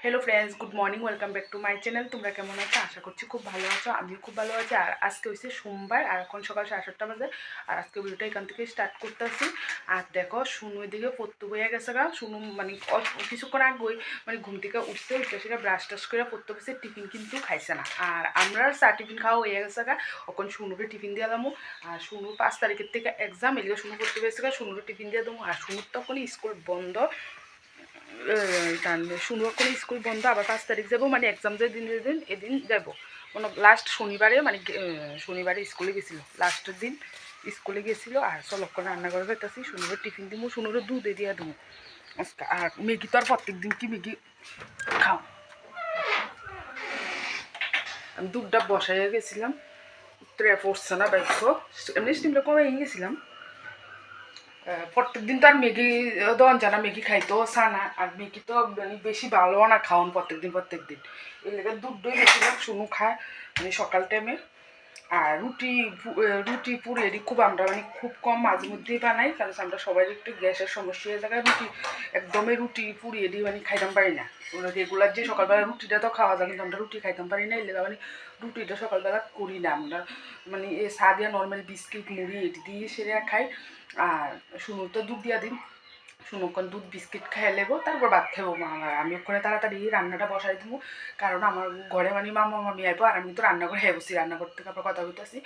Hello friends, good morning, welcome back to my channel. তোমরা কেমন আছো? আশা করছি খুব ভালো আছো। আমিও খুব ভালো আছি। আর আজকে হচ্ছে সোমবার, আর এখন সকাল 7:30 বাজে। আর আজকে ভিডিওটা এখান থেকে স্টার্ট করতেছি। আর দেখো, শুনু এদিকে পড়তে বইয়া গেছে গা। শুনু মানে কিছুক্ষণ আগে মানে ঘুম থেকে উঠতে সেটা ব্রাশ টাশ করে পড়তে বসে, টিফিন কিন্তু খাইছে না। আর আমরা টিফিন খাওয়া হয়ে গেছে গা। এখন শুনুকে টিফিন দিয়ে দিলাম। আর শুনুর 5 তারিখের থেকে এক্সাম, এদিকে শুনু পড়তে পেয়েছে গা। শুনুকে টিফিন দিয়ে দেবো। আর শুনুর তখন স্কুল বন্ধ, শুনবো করে স্কুল বন্ধ। আবার 5 তারিখ যাবো, মানে এক্সাম যে দিন এদিন যাবো। কোনো লাস্ট শনিবারে মানে শনিবারে স্কুলে গেছিলো, লাস্টের দিন স্কুলে গেছিলো। আর চলক্ষণ রান্না করে যাইতেছি। শুনুরে টিফিন দিব, শুনুরে দুধে দিয়ে দেবো আজকে। আর ম্যাগি তো আর প্রত্যেক দিন কি ম্যাগি খাও। আমি দুধটা বসাইয়া গেছিলাম, ট্রে পড়ছে না বাইক, এমনি স্টিমটা কমে গেছিলাম। প্রত্যেক দিন তো আর ম্যাগি দেওয়ান জানা, ম্যাগি খাইতেও না। আর ম্যাগি তো মানে বেশি ভালোও না খাওয়ান প্রত্যেক দিন। এই লেগে দুধ দই বেশিরভাগ শুনু খায় মানে সকাল টাইমে। আর রুটি পুরি এটি খুব আমরা মানে খুব কম মাঝে মধ্যেই বানাই, কারণ আমরা সবাই একটু গ্যাসের সমস্যা হয়ে যায়। রুটি একদমই রুটি পুরি এটি মানে খাইতাম পারি না। রেগুলার যে সকালবেলা রুটিটা তো খাওয়া যায়, কিন্তু আমরা রুটি খাইতাম পারি না। এই লেগে মানে রুটিটা সকালবেলা করি না আমরা। মানে এই চা দিয়া নর্মাল বিস্কিট মুড়ি এটি দিয়ে সেরে খাই। আর শুনুর তো দুধ দিয়া দিন, শুনুক্ষণ দুধ বিস্কিট খাইয়ে নেবো, তারপর ভাত খাবো। আমি ওখানে তাড়াতাড়ি রান্নাটা বসাই দেবো, কারণ আমার ঘরে মানে মামা মামি আইবো। আর আমি তো রান্না করে বসি, রান্না করতে তারপর কথা বলতেছি।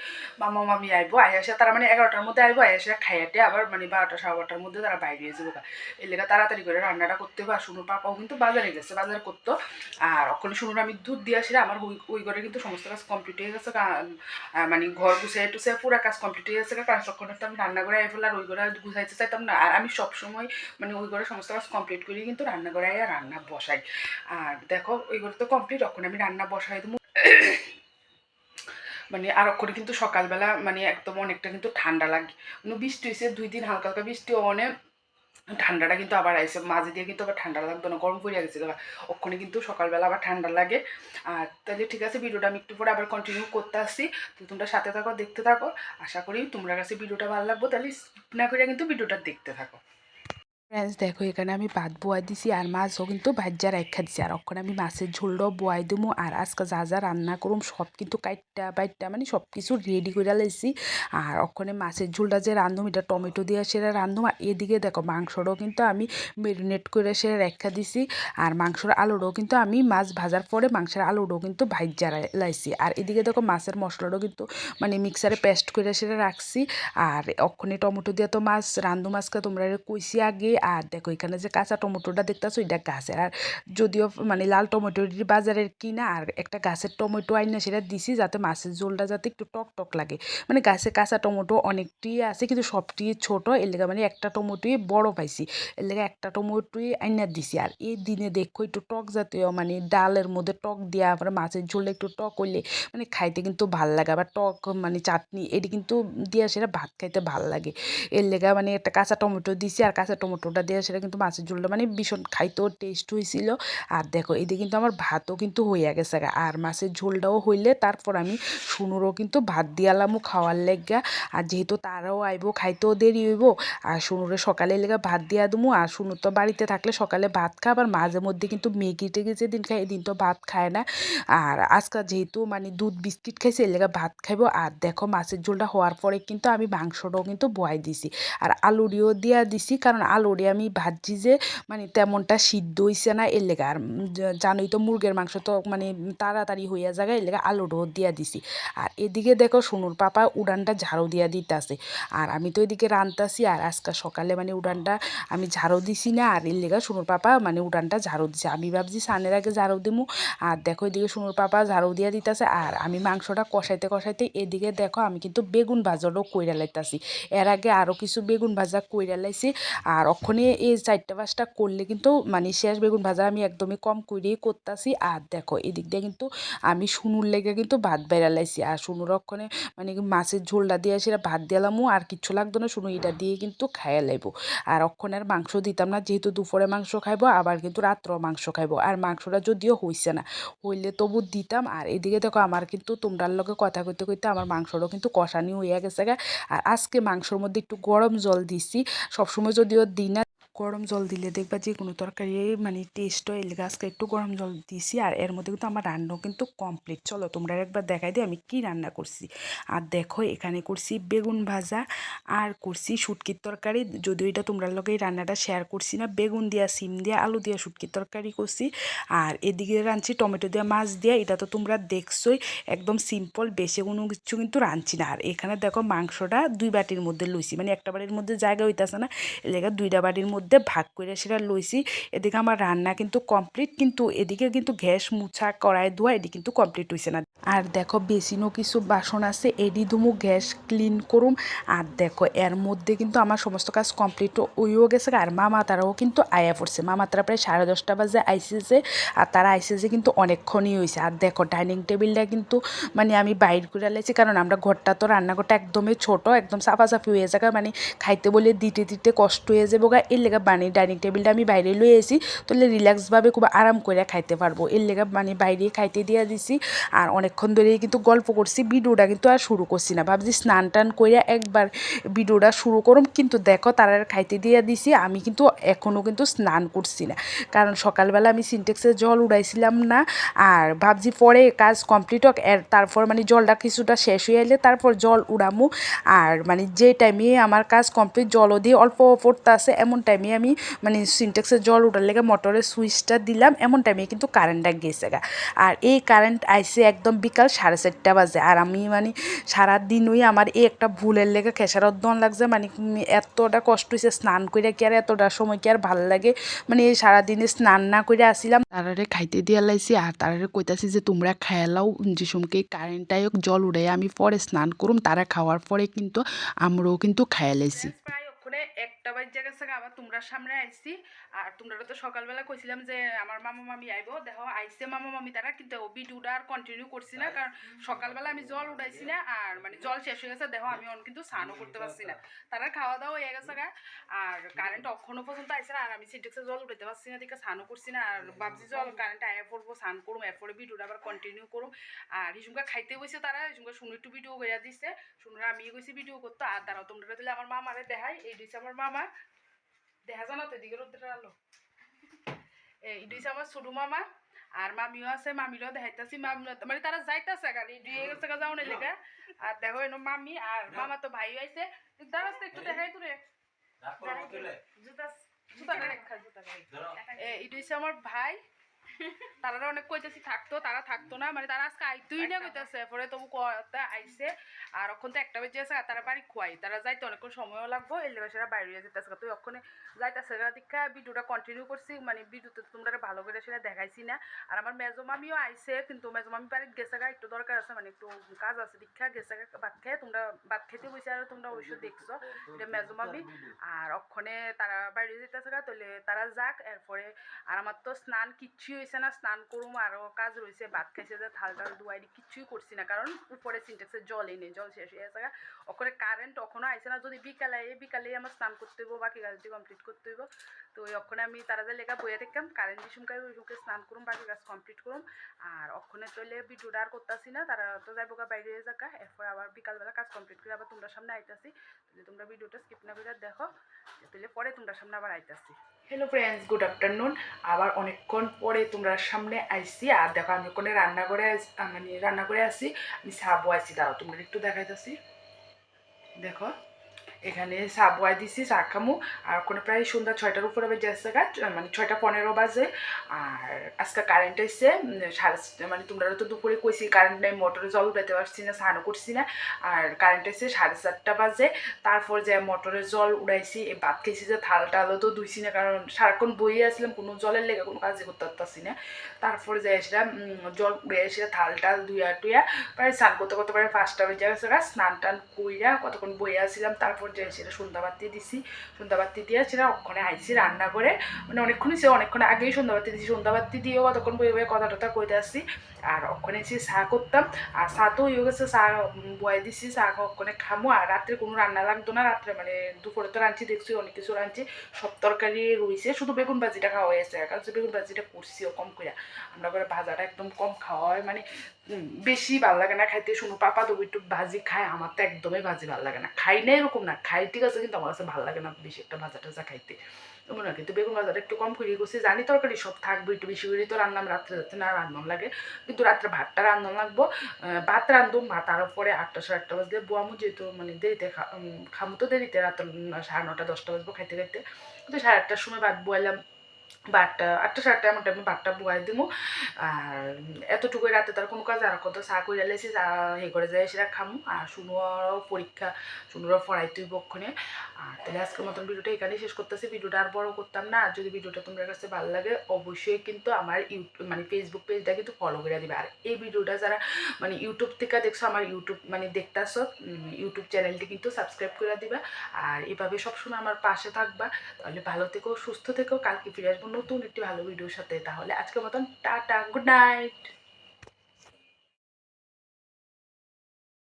মামা মামি আইবো, আইসা তারা মানে 11টার মধ্যে আইবো, আইসা খাইয়াতে আবার মানে 12টা 12:30টার মধ্যে তারা বাইরে যাবো। এর লেগে তাড়াতাড়ি করে রান্নাটা করতে হবে। আর শুনুর পাপাও কিন্তু বাজারে গেছে, বাজার করতো। আর ওখানে শুনুর আমি দুধ দিয়ে আসলে আমার ওই ঘরে কিন্তু সমস্ত কাজ কমপ্লিট হয়ে গেছে। মানে ঘর গুছাই টুসাই পুরো কাজ কমপ্লিট হয়ে গেছে, কারণ তখন তো আমি রান্না করে আই ফেলে আর ওই ঘরে গুছাইতে চাইতাম না। আর আমি সবসময় মানে ওই ঘরে সমস্ত কাজ কমপ্লিট করি কিন্তু রান্না করে আর রান্না বসাই। আর দেখো ওই ঘরে তো কমপ্লিট, তখন আমি রান্না বসাই দেবো। মানে আর ওখানে কিন্তু সকালবেলা মানে একদম অনেকটা কিন্তু ঠান্ডা লাগে। বৃষ্টি হয়েছে 2 দিন, হালকা হালকা বৃষ্টি, অনেক ঠান্ডাটা কিন্তু আবার আইসে মাঝে দিয়ে, কিন্তু আবার ঠান্ডা লাগতো না, গরম পড়ে গেছিলো। ওখানে কিন্তু সকালবেলা আবার ঠান্ডা লাগে। আর তাহলে ঠিক আছে, ভিডিওটা আমি একটু পরে আবার কন্টিনিউ করতে আসছি। তো তোমরা সাথে থাকো, দেখতে থাকো। আশা করি তোমরা কাছে ভিডিওটা ভালো লাগবে, তাহলে স্কিপ না করে কিন্তু ভিডিওটা দেখতে থাকো। ফ্রেন্ডস দেখো, এখানে আমি ভাত বয়াই দিছি আর মাছও কিন্তু ভাজ্যা রাখা দিছি। আর ওখানে আমি মাছের ঝোলটাও বয়াই দিমু। আর আজকে যা যা রান্না করুম সব কিন্তু কাইটটা বাইটটা মানে সব কিছু রেডি করে লাইছি। আর ওখানে মাছের ঝোলটা যে রান্ধুম, এটা টমেটো দিয়ে সেটা রান্ধুম। আর এদিকে দেখো মাংসটাও কিন্তু আমি মেরিনেট করে সেটা রেখা দিছি। আর মাংসের আলুটাও কিন্তু আমি মাছ ভাজার পরে মাংসের আলুটাও কিন্তু ভাজ্যা লাইছি। আর এদিকে দেখো মাছের মশলাটাও কিন্তু মানে মিক্সারে পেস্ট করে সেটা রাখছি। আর ওখানে টমেটো দিয়ে তো মাছ রান্ধুম আজকে, তোমরা কইছি আগে। আর দেখো এখানে যে কাঁচা টমেটোটা দেখতেছো, এটা গাছের। আর যদিও মানে লাল টমেটো বাজারের কিনা, আর একটা গাছের টমেটো আইনা সেটা দিছি যাতে মাছের ঝোলটা যাতে একটু টক টক লাগে। মানে গাছে কাঁচা টমেটো অনেকটি আছে, কিন্তু সবটি ছোট, এর লেগে মানে একটা টমেটোই বড় পাইছি, এর লেগে একটা টমেটোই আইনা দিছি। আর এই দিনে দেখো একটু টক জাতীয় মানে ডালের মধ্যে টক দেওয়া, আবার মাছের ঝোলে একটু টক হইলে মানে খাইতে কিন্তু ভাল লাগে। আবার টক মানে চাটনি এটি কিন্তু দিয়া সেটা ভাত খাইতে ভাল লাগে। এর লেগা মানে একটা কাঁচা টমেটো দিছি, আর কাঁচা টমেটোটা দিয়ে সেটা কিন্তু মাছের ঝোলটা মানে ভীষণ খাইতেও টেস্ট হয়েছিল। আর দেখো এদিকে কিন্তু আমার ভাতও কিন্তু হইয়া গেছে। আর মাছের ঝোলটাও হইলে তারপর আমি শুনুরও কিন্তু ভাত দিয়ালামও খাওয়ার লেগা। আর যেহেতু তারাও আইবো, খাইতেও দেরি হইব। আর শুনুরে সকালে লেগা ভাত দিয়া দেবো। আর শুনুর তো বাড়িতে থাকলে সকালে ভাত খায়, আবার মাঝে মধ্যে কিন্তু ম্যাগি টেগি যেদিন খায় এদিন তো ভাত খায় না। আর আজকে যেহেতু মানে দুধ বিস্কিট খাইছে, এর লেগা ভাত খাইবো। আর দেখো মাছের ঝোলটা হওয়ার পরে কিন্তু আমি মাংসটাও কিন্তু বয়াই দিছি। আর আলুরিও দিয়া দিছি, কারণ আলুরি আমি ভাজি যে মানে তেমনটা সিদ্ধ হইছে না, এর লেগা। আর জানোই তো মুরগের মাংস তো মানে তাড়াতাড়ি হইয়া যায়, এর লেগা আলুটাও দিয়া দিছি। আর এদিকে দেখো শুনুর পাপা উড়ানটা ঝাড়ু দিয়া দিতেছে। আর আমি তো এদিকে রান্তাছি। আর আজকে সকালে মানে উড়ানটা আমি ঝাড়ু দিছি না, আর এর লেগা শুনুর পাপা মানে উড়ানটা ঝাড়ু দিছে। আমি ভাবছি সানের আগে ঝাড়ু দিমু। আর দেখো এদিকে শুনুর পাপা ঝাড়ু দিয়া দিতেছে। আর আমি মাংসটা কষাইতে কষাইতে এদিকে দেখো আমি কিন্তু বেগুন ভাজাটাও কইরা লাইতাছি। এর আগে আরও কিছু বেগুন ভাজা কইরা লাইছি। আর ওখানে এই 4টা 5টা করলে কিন্তু মানে শেষ বেগুন ভাজা আমি একদমই কম করেই করতেছি। আর দেখো এদিক দিয়ে কিন্তু আমি শুনুর লেগে কিন্তু ভাত বেড়া লাইছি। আর শুনুর ওখানে মানে মাছের ঝোলটা দিয়ে সেটা ভাত দিলামও, আর কিচ্ছু লাগতো না, শুনু এটা দিয়ে কিন্তু খাইয়া লাইব। আর ওখানে আর মাংস দিতাম না, যেহেতু দুপুরে মাংস খাইবো, আবার কিন্তু রাত্রেও মাংস খাইবো। আর মাংসটা যদিও হইছে না, হইলে তবু দিতাম। আর এদিকে দেখো আমার কিন্তু তোমরার লগে কথা কইতে কইতে আমার মাংসটাও কিন্তু কষানি হইয়া গেছে গা। আর আজকে মাংসর মধ্যে একটু গরম জল দিছি, সবসময় যদিও দিই না। গরম জল দিলে দেখবা যে কোনো তরকারি মানে টেস্ট হয়, এলাকা আজকে একটু গরম জল দিছি। আর এর মধ্যে কিন্তু আমার রান্নাও কিন্তু কমপ্লিট। চলো তোমরা একবার দেখাই দিই আমি কি রান্না করছি। আর দেখো এখানে করছি বেগুন ভাজা আর করছি শুটকির তরকারি, যদিও এটা তোমরা লগে এই রান্নাটা শেয়ার করছি না। বেগুন দিয়া, সিম দিয়া, আলু দিয়া শুটকির তরকারি করছি। আর এদিকে রাঁধছি টমেটো দিয়া, মাছ দিয়া। এটা তো তোমরা দেখছোই, একদম সিম্পল, বেশি কোনো কিছু কিন্তু রাঁধছি না। আর এখানে দেখো মাংসটা 2 বাটির মধ্যে লইছি, মানে একটা বাটির মধ্যে জায়গা হইতেছে না, এলাকা 2টা বাটির মধ্যে ভাগ করে সেটা লইছি। এদিকে আমার রান্না কিন্তু কমপ্লিট, কিন্তু এদিকে কিন্তু গ্যাস মুছা, কড়াই ধোয়া এদিকে কিন্তু কমপ্লিট হয়েছে না। আর দেখো বেসিনও কিছু বাসন আছে, এডি ধুমু, গ্যাস ক্লিন করুম। আর দেখো এর মধ্যে কিন্তু আমার সমস্ত কাজ কমপ্লিট হয়েও গেছে। আর মামা তারাও কিন্তু আয়া পড়ছে, মামা তারা প্রায় 10:30 বাজে আইসেছে। আর তারা আইসেছে কিন্তু অনেকক্ষণই হয়েছে। আর দেখো ডাইনিং টেবিলটা কিন্তু মানে আমি বাইর করে লাইছি, কারণ আমরা ঘরটা তো রান্নাঘরটা একদমই ছোট, একদম সাফাসাফি হয়ে যাবে, মানে খাইতে বলে দিতে দিতে কষ্ট হয়ে যাবো গা। এর লেগে মানে ডাইনিং টেবিলটা আমি বাইরে লয়ে এসি, তাহলে রিল্যাক্সভাবে খুব আরাম করে খাইতে পারবো। এর লেগে মানে বাইরে খাইতে দিয়ে দিছি। আর অনেকক্ষণ ধরেই কিন্তু গল্প করছি, ভিডিওটা কিন্তু আর শুরু করছি না, ভাবছি স্নান টান করে একবার ভিডিওটা শুরু করুম। কিন্তু দেখো তারা খাইতে দিয়ে দিছি, আমি কিন্তু এখনও কিন্তু স্নান করছি না, কারণ সকালবেলা আমি সিনটেক্সে জল উড়াইছিলাম না। আর ভাবছি পরে কাজ কমপ্লিট হোক, তারপর মানে জলটা কিছুটা শেষ হয়ে এলে তারপর জল উড়ামু। আর মানে যে টাইমে আমার কাজ কমপ্লিট, জলও দিয়ে অল্প পড়তে আছে, এমন টাইমে আমি মানে সিনটেক্সের জল উঠার লেগে মোটরের সুইচটা দিলাম, এমন টাইমে কিন্তু কারেন্টটা গেছে গা। আর এই কারেন্ট আইসে একদম বিকাল 4:30 বাজে। আর আমি মানে সারাদিনই আমার এই একটা ভুলের লেগে খেসারত দন লাগছে, মানে এতটা কষ্ট হয়েছে স্নান করে, কি আর এতটা সময় কি আর ভাল লাগে, মানে এই সারাদিনে স্নান না করে আসিলাম। তারারে খাইতে দিয়ে লাইছি, আর তারারে কইতাছি যে তোমরা খাইলাও, যে সময়কে কারেন্টটাই জল উড়াই আমি পরে স্নান করুম, তারা খাওয়ার পরে কিন্তু আমরাও কিন্তু খাইয়া লাইছি। প্রায় ওখানে 1টা বাজে গেছে, আবার তোমরা সামনে আইছি। আর তোমরা তো সকালবেলা কইছিলাম যে আমার মামা মামি আইবো, দেখো আইসে মামা মামি তারা, কিন্তু ভিডিওটা আর কন্টিনিউ করছি না, কারণ সকালবেলা আমি জল উঠাইছি না, আর মানে জল শেষ হয়ে গেছে। দেখো আমি কিন্তু স্নানও করতে পারছি না, তারা খাওয়া দাওয়া হয়ে গেছে গা। আর কারেন্ট এখনো পর্যন্ত আইসে না, আর আমি সিনটেক্সে জল উঠাইতে পারছি না, দেখে স্নানও করছি না। আর ভাবছি জল কারেন্ট আয়া পড়বো, স্নান করুম, এরপরে ভিডিওটা আবার কন্টিনিউ করুম। আর হিসুমকা খাইতে বসে তারা, হিসুমকা শুনে একটু ভিডিও করে দিচ্ছে, শুনরা আমি গেছি ভিডিও করতে। আর তারাও তোমরা দিলে আমার মামারে দেখাই, এই দিচ্ছে আমার মামা, দেখা জানো তো এদিকে রোদ্রে আলো, এই দিচ্ছে আমার ছোট মামা। আর মামিও আছে, মামিরও দেখাইতেছি, মামি মানে তারা যাইতেছে গাড়ি দিয়ে গেছে গা যাওয়ার লেগে। আর দেখো এনো মামি আর মামা তো ভাই আইছে, দাঁড়াচ্ছে একটু দেখাই তোরে জুতা জুতা রেখা, জুতা এই দিচ্ছে আমার ভাই। তারা অনেক কইতেছি থাকতো, তারা থাকতো না, মানে তারা আজকে আইতুই না কইতেছে, পরে তবু কথা আইসে। আর ওখান তো 1টা বেজে আছে, আর তারা বাড়ি খুয়াই, তারা যাইতে অনেকক্ষণ সময়ও লাগবো, এর লেগে সেটা বাইরে যেতেছে। তুই ওখানে যাইতেছে দীক্ষা ভিডিওটা কন্টিনিউ করছি, মানে ভিডিওতে তোমরা ভালো করে সেটা দেখাইছি না। আর আমার মেজো মামিও আইসে, কিন্তু মেজো মামি বাড়িতে গেছে গা, একটু দরকার আছে, মানে একটু কাজ আছে দীক্ষা গেছে ভাত খেয়ে। তোমরা ভাত খেতে বসে, আর তোমরা অবশ্যই দেখছো এটা মেজো মামি। আর ওখানে তারা বাইরে যেতেছে গা, তাহলে তারা যাক এরপরে। আর আমার তো স্নান কিচ্ছুই হয়েছে না, স্নান করুম আরও কাজ রয়েছে, ভাত খাইছে যে থাল টাল ধোয়াইনি, কিচ্ছুই করছি না, কারণ উপরে সিনটেক্সের জলই নেই, জল শেষ হয়ে গেছে। ওখানে কারেন্ট এখনও আইসে না, যদি বিকালে আমার স্নান করতে হইব, বাকি কাজটি কমপ্লিট করতে হইব। তো ওখানে আমি তারা যে লেখা বইয়ে দেখতাম, কারেন্ট যে সুমকাই ওই সুমকে স্নান করুম, বাকি কাজ কমপ্লিট করুম। আর ওখানে তৈলে ভিডিওটা আর করতেছি না, তারা তো যাইব গা বাইরে জায়গা, এরপর আবার বিকালবেলা কাজ কমপ্লিট করে আবার তোমরা সামনে আইতাছি। যদি তোমরা ভিডিওটা স্কিপ না করে দেখো, তাহলে পরে তোমরা সামনে আবার আইতাছি। Hello friends, good afternoon. আবার অনেকক্ষণ পরে তোমরা সামনে আইসি। আর দেখো আমি ওখানে রান্না করে আসি, আমি চা বয়াইছি, দাঁড়াও তোমরা একটু দেখাইতেছি। দেখো এখানে চা বয়াই দিছি, চা খামু। আর ওখানে প্রায় সন্ধ্যা 6টার উপরে বেজে আসছে, মানে 6:15 বাজে। আর আজকে কারেন্ট এসছে মানে তোমরা তো দুপুরে কইছি কারেন্ট নেই, মোটরে জল উঠাইতে পারছি না, স্নানও করছি না। আর কারেন্ট এসছে 4:30 বাজে। তারপর যে মোটরে জল উড়াইছি, এই ভাত খেয়েছি, যে থাল টালও তো ধুইছি না, কারণ সারাক্ষণ বইয়ে আসলাম, কোনো জলের লেগে কোনো কাজই করতে পারতাছি না। তারপর যে এসে জল উড়ে এসে থাল টাল ধুইয়া টুইয়া প্রায় স্নান করতে করতে প্রায় 5টা বেজে গেছে, স্নান টান কইরা কতক্ষণ বইয়ে আসছিলাম। তারপর যে সেটা সন্ধ্যাবাতি দিছি, সন্ধ্যাবাতি দিয়ে সেটা ওখানে আইসি রান্না করে, মানে অনেকক্ষণই সে অনেকক্ষণ আগেই সন্ধ্যাবাতি দিয়েছি, সন্ধ্যাবাতি দিয়েও কতক্ষণ বইয়ে বইয়ে কথা টথা কইতে আসছি। আর ওখানে এসে চা করতাম, আর চা তো হয়ে গেছে, চা বয়ে দিছি, চা ওখানে খামো। আর রাত্রে কোনো রান্না লাগতো না, রাত্রে মানে দুপুরে তো রাঁধছি, দেখছি অনেক কিছু রাঁধছি, সব তরকারি রয়েছে, শুধু বেগুন ভাজিটা খাওয়া হয়েছে, কারণ বেগুন ভাজিটা করছিও কম করে, আমরা করে ভাজাটা একদম কম খাওয়া হয়, মানে বেশি ভালো লাগে না খাইতে। শুনো পাপা তো একটু ভাজি খায়, আমার তো একদমই ভাজি ভালো লাগে না, খাই না এরকম না, খাই ঠিক আছে, কিন্তু আমার কাছে ভালো লাগে না বেশি একটা ভাজা টাজা খাইতে। মনে হয় কিন্তু বেগুন ভাজাটা একটু কম করে করছি, জানি তরকারি সব থাকবে, একটু বেশি করে তো রান্নাম রাত্রে যাতে না রান্নাম লাগে, কিন্তু রাত্রে ভাতটা রান্নাম লাগবো। ভাত রান্ধুম, ভাত আরও পরে 8টা 8:30 বাজলে বোয়ামু, যেহেতু মানে দেরিতে খামু তো দেরিতে, রাত 9:30 10টা বাজবো খাইতে খাইতে, তো 8:30টার সময় ভাত বয়ালাম, 8টা 8:30 এমন টাইমে ভাতটা বয়াই দিমু। আর এতটুকুই, রাতে তার কোনো কাজ আর কত চা করে লেছি, চা হে করে যায় সেটা খামু। আর শুনুয়ারও পরীক্ষা, শুনুরও পড়াই তুই পক্ষণে। আর তাহলে আজকের মতন ভিডিওটা এখানেই শেষ করতেছি, ভিডিওটা আর বড় করতাম না। আর যদি ভিডিওটা তোমার কাছে ভালো লাগে অবশ্যই কিন্তু আমার ইউটিউব মানে ফেসবুক পেজটা কিন্তু ফলো করে দিবে। আর এই ভিডিওটা যারা মানে ইউটিউব থেকে দেখছো, আমার ইউটিউব মানে দেখতেছো, ইউটিউব চ্যানেলটি কিন্তু সাবস্ক্রাইব করে দিবা। আর এভাবে সবসময় আমার পাশে থাকবা। তাহলে ভালো থেকো, সুস্থ থেকো, কালকে ফিরে আসবো নতুন একটি ভালো ভিডিওর সাথে। তাহলে আজকের মতন টাটা, গুড নাইট।